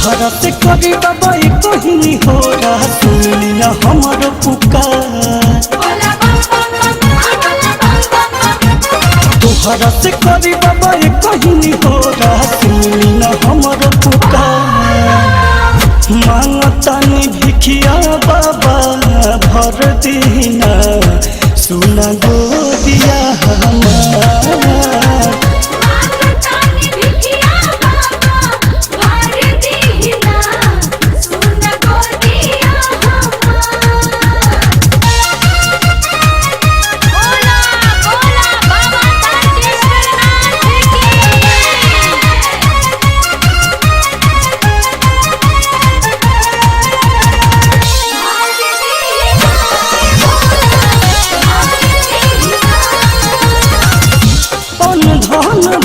भरत करी बाबा कहीं हो रहा सुनिया हमर पुकार। तुहरा से करी बाबा कहीं हो रहा सुनिया हमर पुकार। मांगतानी भिखिया बाबा भर दीना सुना गोदिया हमार।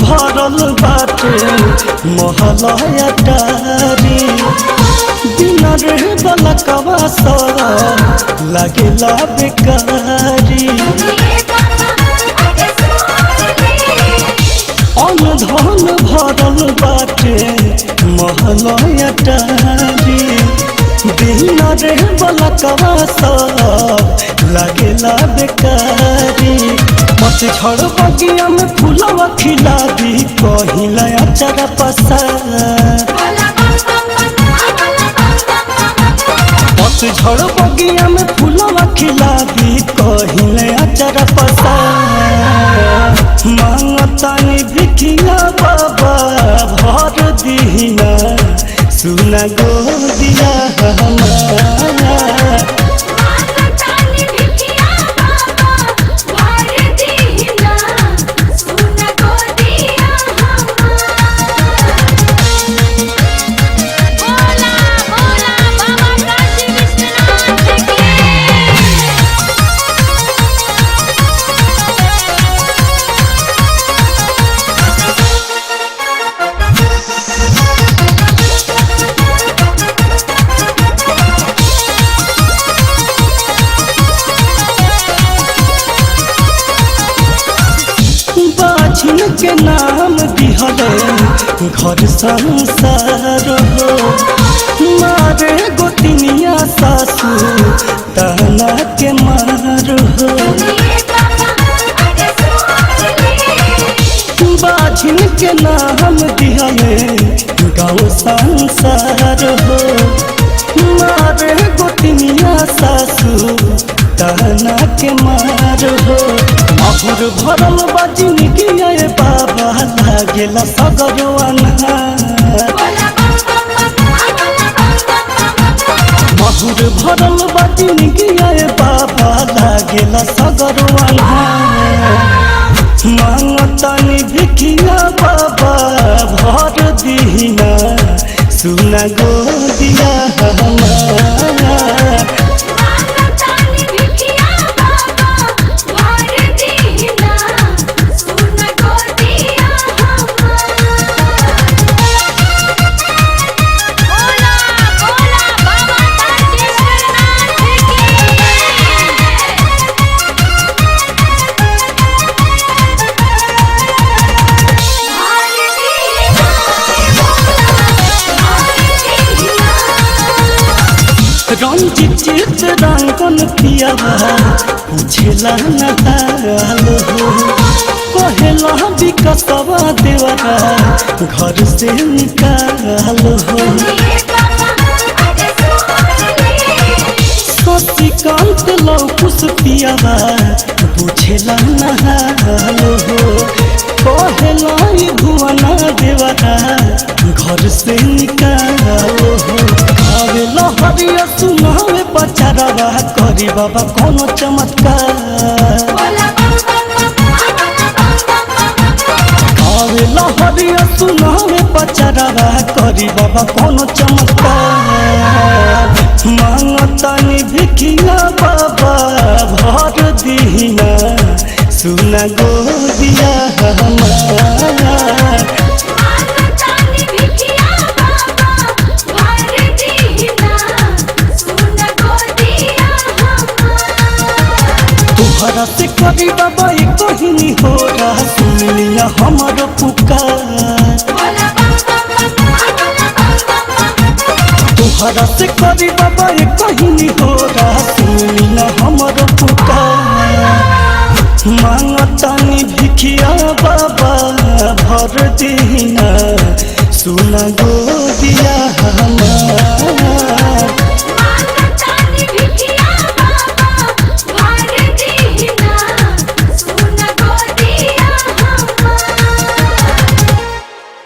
भरल बाटे महलया टारी बिना रे बलकवा लगेला बेकारी। अन्न धन भरल बाटे महलया टारी बिना रे बलकवा लगेला बेकारी। मत झड़ बगिया में फूलवा खिला दी कहिला अचार पसार। मत झड़ बगिया में फूलवा खिला दी कहिला अचार पसार। मांगतानी भिखिया बाबा भर दीना सुना गोदिया हमार। के नाम दिहले घर संसार हो मारे गोतिनिया सासू ताना के मार हो। बाझिन के नाम दिहले गाँव संसार हो मारे गोतिनिया सासू ताना के मार हो। अहुर भरल बाजिन किया बाबा लागेला सगरो अनहार। अहुर भरल बाजिन किया बाबा लागेला सगरो अनहार। मांगतानी भिखिया बाबा भर दीना सुना गोदिया हमार। रंजित रंगन पियावा पूछेला नहाल हो कहेला विकसवा देवरा घर से निकाल हो। शशिकांत लौकुश पियावा पूछेला नहाल हो कहेला भुवना देवरा घर से निकाल हो। हरिया सुनावे पचारवा करी बाबा कोनो चमत्कार। हरिया सुनावे पचरावा करी बाबा कोनो चमत्कार मांगतानी भिखिया बाबा भर दीना सुना गोदिया हमार तुहरा से करी बाबा कहीं हो रहा सुन लिया हमारा पुकार तुहरा से करी बाबा कहीं हो रहा सुन लिया हमारा पुकार मांगतानी भिखिया बाबा भर दीना सुना गो